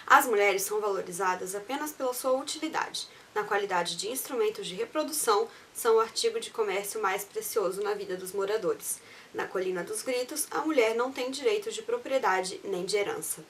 As mulheres são valorizadas apenas pela sua utilidade. Na qualidade de instrumentos de reprodução, são o artigo de comércio mais precioso na vida dos moradores. Na Colina dos Gritos, a mulher não tem direitos de propriedade nem de herança.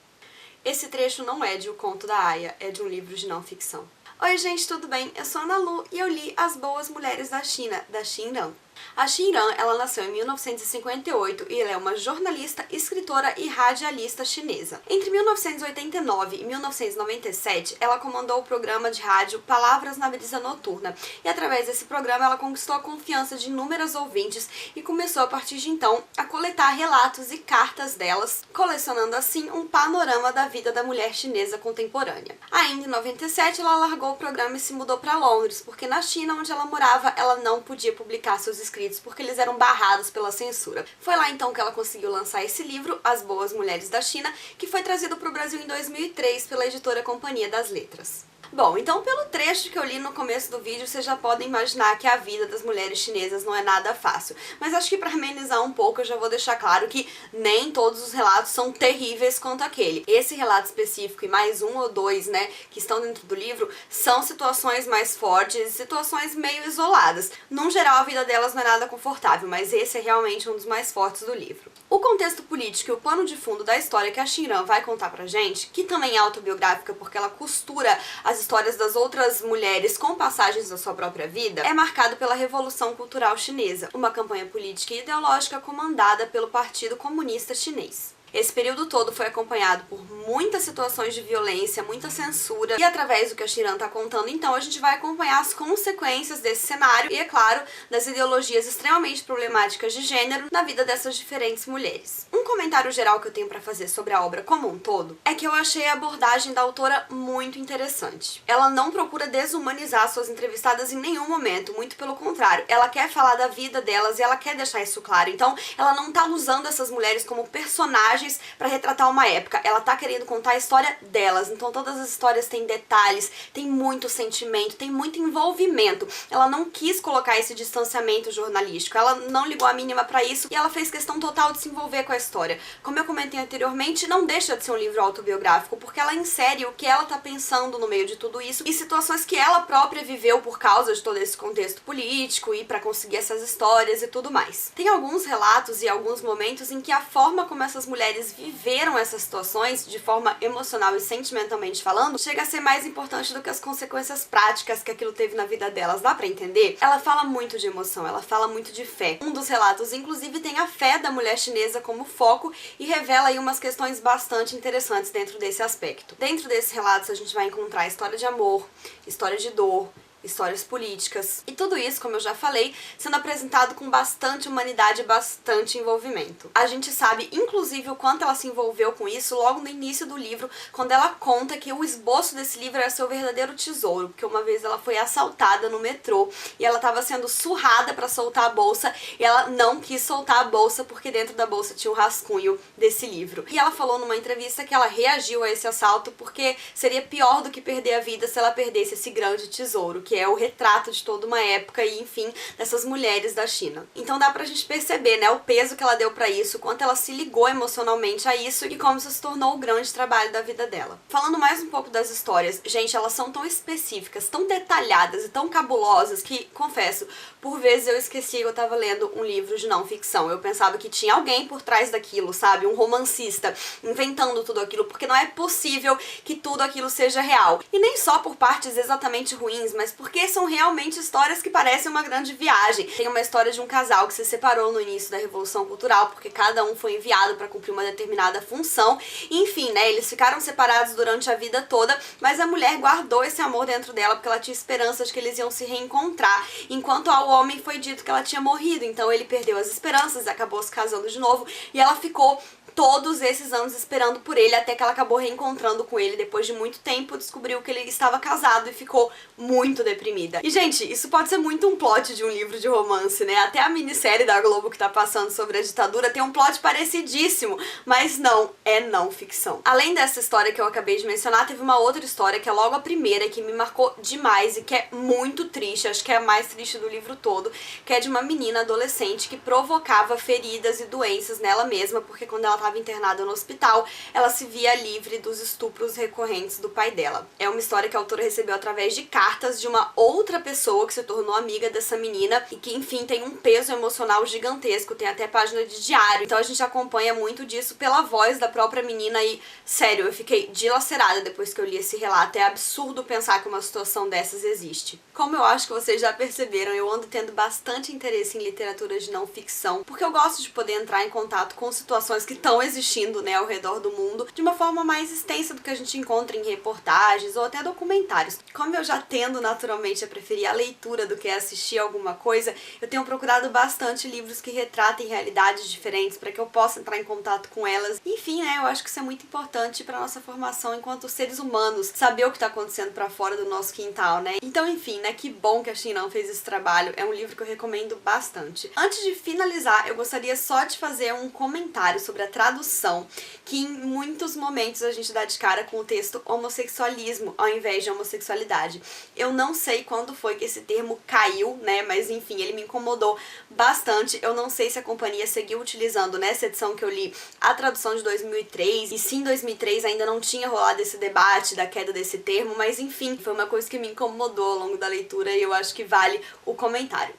Esse trecho não é de O Conto da Aia, é de um livro de não ficção. Oi gente, tudo bem? Eu sou a Ana Lu e eu li As Boas Mulheres da China, da Xin Ran. A Xin Ran, ela nasceu em 1958 e ela é uma jornalista, escritora e radialista chinesa. Entre 1989 e 1997, ela comandou o programa de rádio Palavras na Brisa Noturna e através desse programa ela conquistou a confiança de inúmeras ouvintes e começou a partir de então a coletar relatos e cartas delas, colecionando assim um panorama da vida da mulher chinesa contemporânea. Ainda em 97, ela largou o programa e se mudou para Londres, porque na China, onde ela morava, ela não podia publicar seus escritos porque eles eram barrados pela censura. Foi lá então que ela conseguiu lançar esse livro, As Boas Mulheres da China, que foi trazido para o Brasil em 2003 pela editora Companhia das Letras. Bom, então pelo trecho que eu li no começo do vídeo, vocês já podem imaginar que a vida das mulheres chinesas não é nada fácil. Mas acho que para amenizar um pouco eu já vou deixar claro que nem todos os relatos são terríveis quanto aquele. Esse relato específico e mais um ou dois, né, que estão dentro do livro, são situações mais fortes, situações meio isoladas. Num geral a vida delas não é nada confortável, mas esse é realmente um dos mais fortes do livro. O contexto político e o pano de fundo da história que a Xin Ran vai contar pra gente, que também é autobiográfica porque ela costura as histórias das outras mulheres com passagens da sua própria vida, é marcado pela Revolução Cultural Chinesa, uma campanha política e ideológica comandada pelo Partido Comunista Chinês. Esse período todo foi acompanhado por muitas situações de violência, muita censura, e através do que a Xin Ran tá contando, então, a gente vai acompanhar as consequências desse cenário e, é claro, das ideologias extremamente problemáticas de gênero na vida dessas diferentes mulheres. Um comentário geral que eu tenho pra fazer sobre a obra como um todo é que eu achei a abordagem da autora muito interessante. Ela não procura desumanizar suas entrevistadas em nenhum momento, muito pelo contrário, ela quer falar da vida delas e ela quer deixar isso claro, então ela não tá usando essas mulheres como personagens para retratar uma época, ela tá querendo contar a história delas, então todas as histórias têm detalhes, tem muito sentimento, tem muito envolvimento. Ela não quis colocar esse distanciamento jornalístico, ela não ligou a mínima para isso e ela fez questão total de se envolver com a história. Como eu comentei anteriormente, não deixa de ser um livro autobiográfico, porque ela insere o que ela tá pensando no meio de tudo isso e situações que ela própria viveu por causa de todo esse contexto político e para conseguir essas histórias e tudo mais. Tem alguns relatos e alguns momentos em que a forma como essas mulheres viveram essas situações de forma emocional e sentimentalmente falando, chega a ser mais importante do que as consequências práticas que aquilo teve na vida delas. Dá pra entender? Ela fala muito de emoção, ela fala muito de fé. Um dos relatos, inclusive, tem a fé da mulher chinesa como foco e revela aí umas questões bastante interessantes dentro desse aspecto. Dentro desses relatos a gente vai encontrar história de amor, história de dor, histórias políticas, e tudo isso, como eu já falei, sendo apresentado com bastante humanidade e bastante envolvimento. A gente sabe, inclusive, o quanto ela se envolveu com isso logo no início do livro, quando ela conta que o esboço desse livro era seu verdadeiro tesouro, porque uma vez ela foi assaltada no metrô e ela estava sendo surrada para soltar a bolsa e ela não quis soltar a bolsa porque dentro da bolsa tinha um rascunho desse livro. E ela falou numa entrevista que ela reagiu a esse assalto porque seria pior do que perder a vida se ela perdesse esse grande tesouro, que é o retrato de toda uma época e, enfim, dessas mulheres da China. Então dá pra gente perceber, né, o peso que ela deu pra isso, quanto ela se ligou emocionalmente a isso e como isso se tornou o grande trabalho da vida dela. Falando mais um pouco das histórias, gente, elas são tão específicas, tão detalhadas e tão cabulosas que, confesso, por vezes eu esqueci que eu tava lendo um livro de não ficção. Eu pensava que tinha alguém por trás daquilo, sabe? Um romancista inventando tudo aquilo, porque não é possível que tudo aquilo seja real. E nem só por partes exatamente ruins, mas porque são realmente histórias que parecem uma grande viagem. Tem uma história de um casal que se separou no início da Revolução Cultural, porque cada um foi enviado para cumprir uma determinada função. Enfim, né, eles ficaram separados durante a vida toda, mas a mulher guardou esse amor dentro dela, porque ela tinha esperança de que eles iam se reencontrar, enquanto ao homem foi dito que ela tinha morrido, então ele perdeu as esperanças, acabou se casando de novo, e ela ficou todos esses anos esperando por ele, até que ela acabou reencontrando com ele depois de muito tempo, descobriu que ele estava casado e ficou muito deprimida. E, gente, isso pode ser muito um plot de um livro de romance, né? Até a minissérie da Globo que tá passando sobre a ditadura tem um plot parecidíssimo, mas não, é não ficção. Além dessa história que eu acabei de mencionar, teve uma outra história que é logo a primeira, que me marcou demais e que é muito triste, acho que é a mais triste do livro todo, que é de uma menina adolescente que provocava feridas e doenças nela mesma, porque quando ela estava internada no hospital, ela se via livre dos estupros recorrentes do pai dela. É uma história que a autora recebeu através de cartas de uma outra pessoa que se tornou amiga dessa menina e que, enfim, tem um peso emocional gigantesco, tem até página de diário. Então a gente acompanha muito disso pela voz da própria menina e, sério, eu fiquei dilacerada depois que eu li esse relato. É absurdo pensar que uma situação dessas existe. Como eu acho que vocês já perceberam, eu ando tendo bastante interesse em literatura de não ficção, porque eu gosto de poder entrar em contato com situações que estão existindo, né, ao redor do mundo, de uma forma mais extensa do que a gente encontra em reportagens ou até documentários. Como eu já tendo naturalmente a preferir a leitura do que assistir alguma coisa, eu tenho procurado bastante livros que retratem realidades diferentes para que eu possa entrar em contato com elas. Enfim, né, eu acho que isso é muito importante para nossa formação enquanto seres humanos, saber o que está acontecendo para fora do nosso quintal, né? Então, enfim, né, que bom que a Shin fez esse trabalho. É um livro que eu recomendo bastante. Antes de finalizar, eu gostaria só de fazer um comentário sobre a tradução, que em muitos momentos a gente dá de cara com o texto homossexualismo ao invés de homossexualidade. Eu não sei quando foi que esse termo caiu, né, mas enfim, ele me incomodou bastante. Eu não sei se a companhia seguiu utilizando nessa edição que eu li a tradução de 2003, e sim, em 2003 ainda não tinha rolado esse debate da queda desse termo, mas enfim, foi uma coisa que me incomodou ao longo da leitura e eu acho que vale o comentário.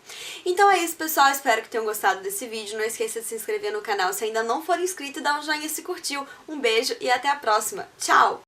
Então é isso, pessoal, espero que tenham gostado desse vídeo. Não esqueça de se inscrever no canal se ainda não for inscrito e dar um joinha se curtiu. Um beijo e até a próxima. Tchau!